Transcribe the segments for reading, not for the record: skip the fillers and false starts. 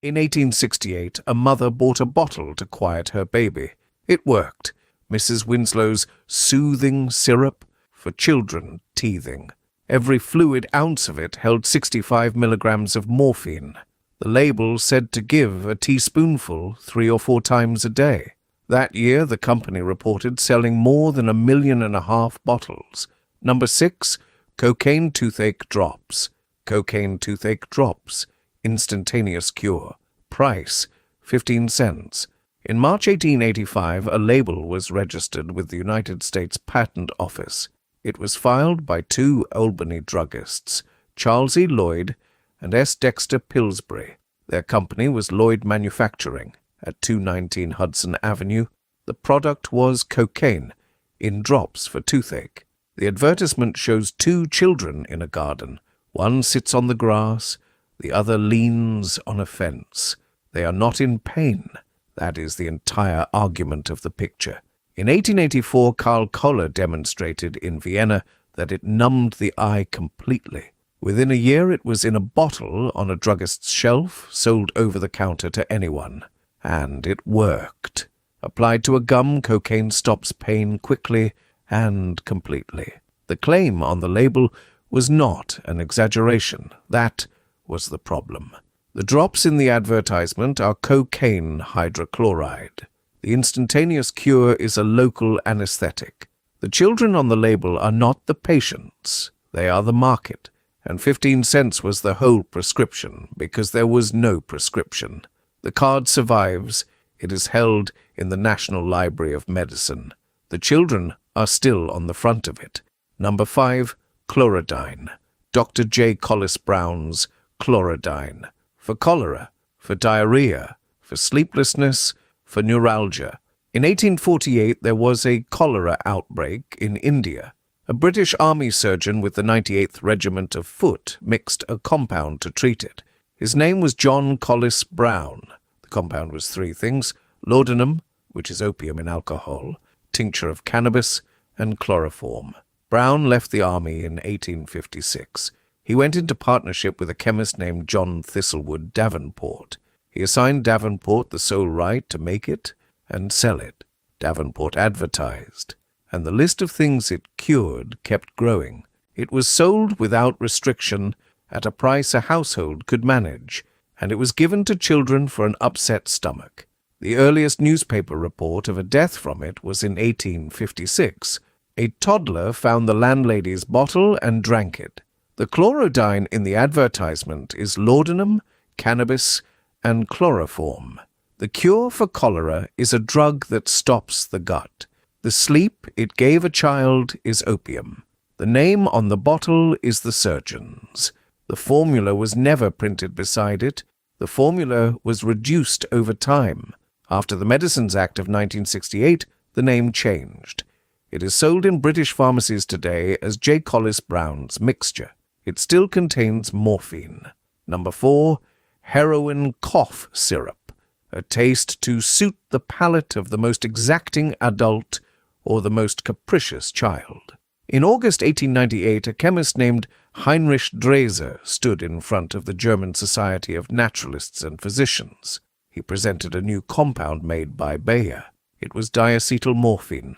In 1868, a mother bought a bottle to quiet her baby. It worked. Mrs. Winslow's soothing syrup for children teething. Every fluid ounce of it held 65 milligrams of morphine. The label said to give a teaspoonful 3 or 4 times a day. That year, the company reported selling more than 1.5 million bottles. Number 6, cocaine toothache drops. Cocaine toothache drops. Instantaneous cure. Price, 15 cents. In March 1885, a label was registered with the United States Patent Office. It was filed by 2 Albany druggists, Charles E. Lloyd and S. Dexter Pillsbury. Their company was Lloyd Manufacturing at 219 Hudson Avenue. The product was cocaine in drops for toothache. The advertisement shows 2 children in a garden. One sits on the grass, the other leans on a fence. They are not in pain. That is the entire argument of the picture. In 1884, Karl Koller demonstrated in Vienna that it numbed the eye completely. Within a year it was in a bottle on a druggist's shelf, sold over the counter to anyone. And it worked. Applied to a gum, cocaine stops pain quickly and completely. The claim on the label was not an exaggeration. That was the problem. The drops in the advertisement are cocaine hydrochloride. The instantaneous cure is a local anesthetic. The children on the label are not the patients. They are the market. And 15 cents was the whole prescription, because there was no prescription. The card survives. It is held in the National Library of Medicine. The children are still on the front of it. Number 5, chlorodyne. Dr. J. Collis Brown's chlorodyne. For cholera, for diarrhea, for sleeplessness, for neuralgia. In 1848 there was a cholera outbreak in India. A British Army surgeon with the 98th Regiment of Foot mixed a compound to treat it. His name was John Collis Brown. The compound was 3 things: laudanum, which is opium in alcohol, tincture of cannabis, and chloroform. Brown left the army in 1856. He went into partnership with a chemist named John Thistlewood Davenport. He assigned Davenport the sole right to make it and sell it. Davenport advertised, and the list of things it cured kept growing. It was sold without restriction at a price a household could manage, and it was given to children for an upset stomach. The earliest newspaper report of a death from it was in 1856. A toddler found the landlady's bottle and drank it. The chlorodyne in the advertisement is laudanum, cannabis, and chloroform. The cure for cholera is a drug that stops the gut. The sleep it gave a child is opium. The name on the bottle is the surgeon's. The formula was never printed beside it. The formula was reduced over time. After the Medicines Act of 1968, the name changed. It is sold in British pharmacies today as J. Collis Brown's mixture. It still contains morphine. Number 4, heroin cough syrup, a taste to suit the palate of the most exacting adult or the most capricious child. In August 1898, a chemist named Heinrich Dreser stood in front of the German Society of Naturalists and Physicians. He presented a new compound made by Bayer. It was diacetyl morphine.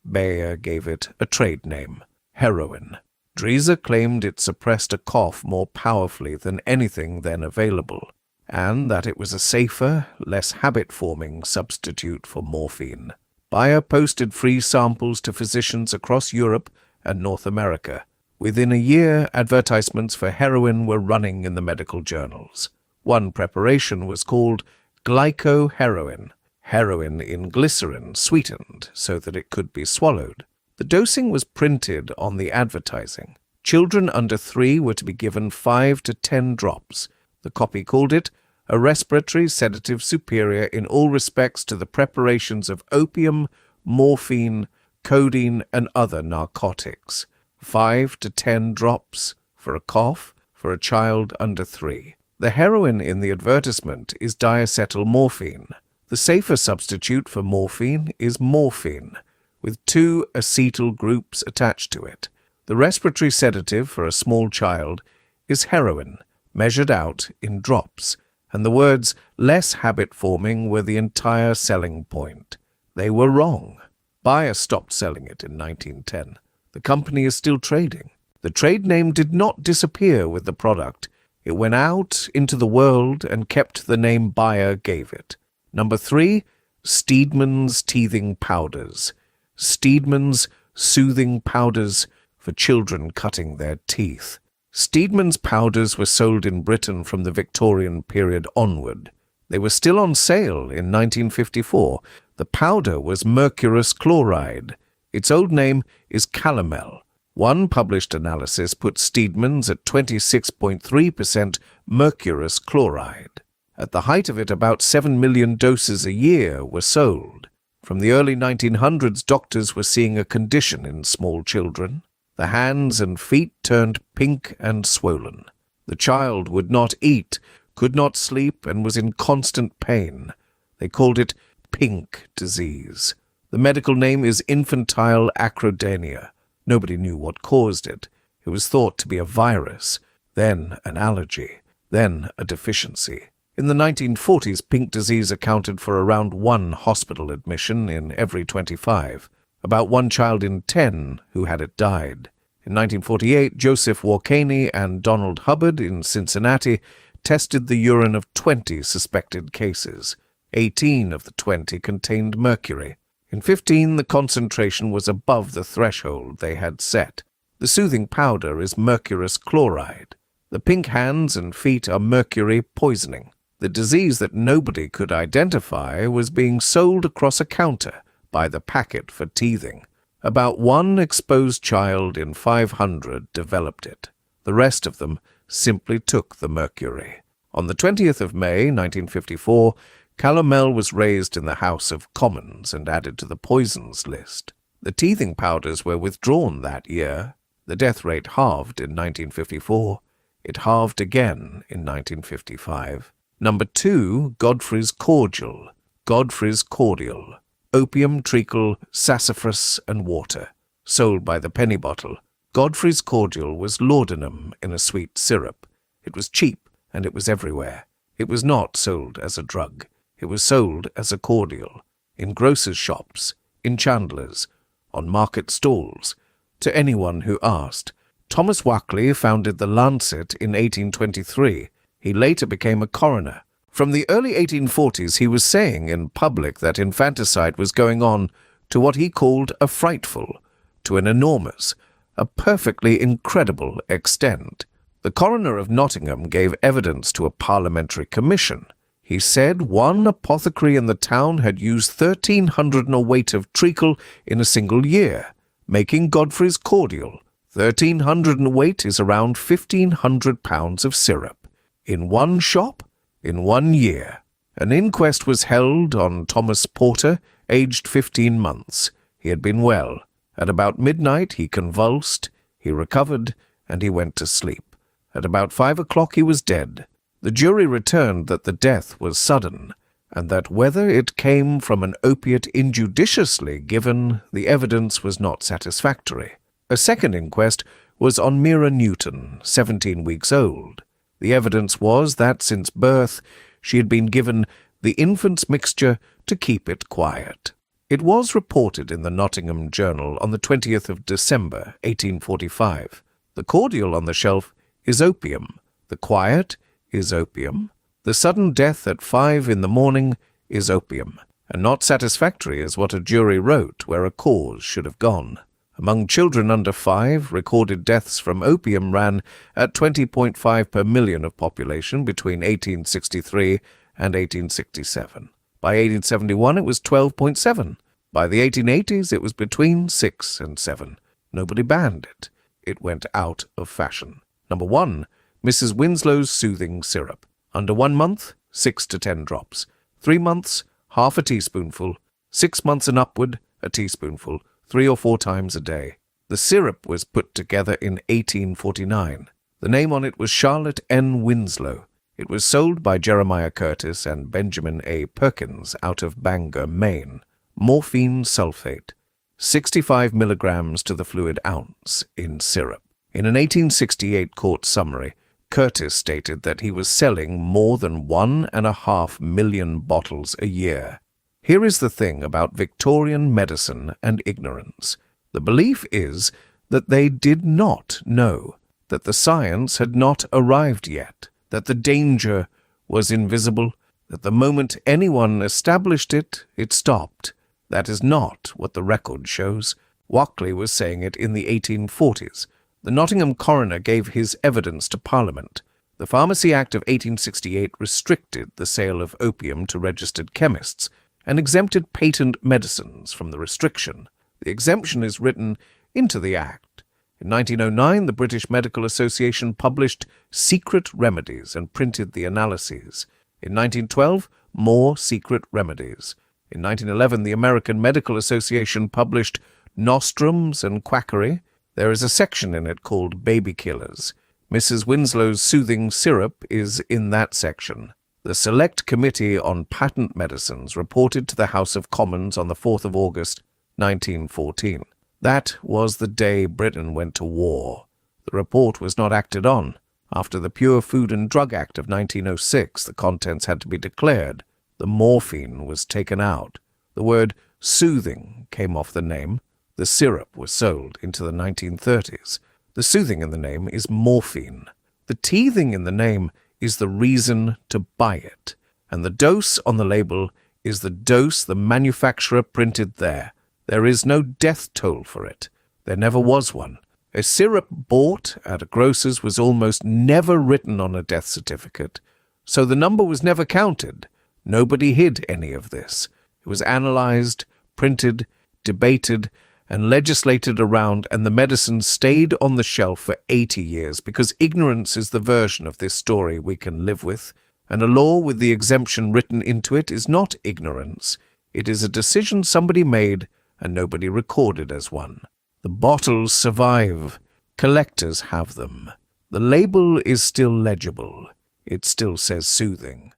Bayer gave it a trade name, heroin. Dreser claimed it suppressed a cough more powerfully than anything then available, and that it was a safer, less habit-forming substitute for morphine. Bayer posted free samples to physicians across Europe and North America. Within a year, advertisements for heroin were running in the medical journals. One preparation was called glycoheroin, heroin in glycerin sweetened so that it could be swallowed. The dosing was printed on the advertising. Children under 3 were to be given 5 to 10 drops. The copy called it a respiratory sedative superior in all respects to the preparations of opium, morphine, codeine, and other narcotics. 5 to 10 drops for a cough for a child under 3. The heroin in the advertisement is diacetyl morphine. The safer substitute for morphine is morphine, with 2 acetyl groups attached to it. The respiratory sedative for a small child is heroin, measured out in drops, and the words less habit-forming were the entire selling point. They were wrong. Bayer stopped selling it in 1910. The company is still trading. The trade name did not disappear with the product. It went out into the world and kept the name Bayer gave it. Number 3, Steedman's Teething Powders. Steedman's Soothing Powders for children cutting their teeth. Steedman's powders were sold in Britain from the Victorian period onward. They were still on sale in 1954. The powder was mercurous chloride. Its old name is calomel. One published analysis put Steedman's at 26.3% mercurous chloride. At the height of it, about 7 million doses a year were sold. From the early 1900s, doctors were seeing a condition in small children. The hands and feet turned pink and swollen. The child would not eat, could not sleep, and was in constant pain. They called it pink disease. The medical name is infantile acrodania. Nobody knew what caused it. It was thought to be a virus, then an allergy, then a deficiency. In the 1940s, pink disease accounted for around 1 hospital admission in every 25. About 1 child in 10 who had it died. In 1948, Joseph Warkaney and Donald Hubbard in Cincinnati tested the urine of 20 suspected cases. 18 of the 20 contained mercury. In 15, the concentration was above the threshold they had set. The soothing powder is mercurous chloride. The pink hands and feet are mercury poisoning. The disease that nobody could identify was being sold across a counter by the packet for teething. About 1 exposed child in 500 developed it. The rest of them simply took the mercury. On the 20th of May, 1954, calomel was raised in the House of Commons and added to the poisons list. The teething powders were withdrawn that year. The death rate halved in 1954. It halved again in 1955. Number 2, Godfrey's Cordial. Godfrey's Cordial. Opium, treacle, sassafras, and water. Sold by the penny bottle. Godfrey's Cordial was laudanum in a sweet syrup. It was cheap, and it was everywhere. It was not sold as a drug. It was sold as a cordial. In grocers' shops, in chandlers, on market stalls, to anyone who asked. Thomas Wackley founded the Lancet in 1823. He later became a coroner. From the early 1840s, he was saying in public that infanticide was going on to what he called a frightful, to an enormous, a perfectly incredible extent. The coroner of Nottingham gave evidence to a parliamentary commission. He said 1 apothecary in the town had used 1,300 and a weight of treacle in a single year, making Godfrey's Cordial. 1,300 and a weight is around 1,500 pounds of syrup. In one shop? In 1 year. An inquest was held on Thomas Porter, aged 15 months. He had been well. At about midnight he convulsed, he recovered, and he went to sleep. At about 5 o'clock he was dead. The jury returned that the death was sudden, and that whether it came from an opiate injudiciously given, the evidence was not satisfactory. A second inquest was on Mira Newton, 17 weeks old. The evidence was that since birth she had been given the infant's mixture to keep it quiet. It was reported in the Nottingham Journal on the 20th of December, 1845. The cordial on the shelf is opium. The quiet is opium. The sudden death at 5 in the morning is opium. And not satisfactory is what a jury wrote where a cause should have gone. Among children under 5, recorded deaths from opium ran at 20.5 per million of population between 1863 and 1867. By 1871 it was 12.7. By the 1880s it was between 6 and 7. Nobody banned it. It went out of fashion. Number 1, Mrs. Winslow's Soothing Syrup. Under 1 month, 6 to 10 drops. 3 months, half a teaspoonful. 6 months and upward, a teaspoonful. 3 or 4 times a day. The syrup was put together in 1849. The name on it was Charlotte N. Winslow. It was sold by Jeremiah Curtis and Benjamin A. Perkins out of Bangor, Maine. Morphine sulfate, 65 milligrams to the fluid ounce in syrup. In an 1868 court summary, Curtis stated that he was selling more than 1.5 million bottles a year. Here is the thing about Victorian medicine and ignorance. The belief is that they did not know, that the science had not arrived yet, that the danger was invisible, that the moment anyone established it, it stopped. That is not what the record shows. Walkley was saying it in the 1840s. The Nottingham coroner gave his evidence to Parliament. The Pharmacy Act of 1868 restricted the sale of opium to registered chemists and exempted patent medicines from the restriction. The exemption is written into the Act. In 1909, the British Medical Association published Secret Remedies and printed the analyses. In 1912, more secret remedies. In 1911, the American Medical Association published Nostrums and Quackery. There is a section in it called Baby Killers. Mrs. Winslow's soothing syrup is in that section. The Select Committee on Patent Medicines reported to the House of Commons on the 4th of August, 1914. That was the day Britain went to war. The report was not acted on. After the Pure Food and Drug Act of 1906, the contents had to be declared. The morphine was taken out. The word soothing came off the name. The syrup was sold into the 1930s. The soothing in the name is morphine. The teething in the name is the reason to buy it. And the dose on the label is the dose the manufacturer printed there. There is no death toll for it. There never was one. A syrup bought at a grocer's was almost never written on a death certificate, so the number was never counted. Nobody hid any of this. It was analyzed, printed, debated, and legislated around, and the medicine stayed on the shelf for 80 years because ignorance is the version of this story we can live with, and a law with the exemption written into it is not ignorance. It is a decision somebody made and nobody recorded as one. The bottles survive. Collectors have them. The label is still legible. It still says soothing.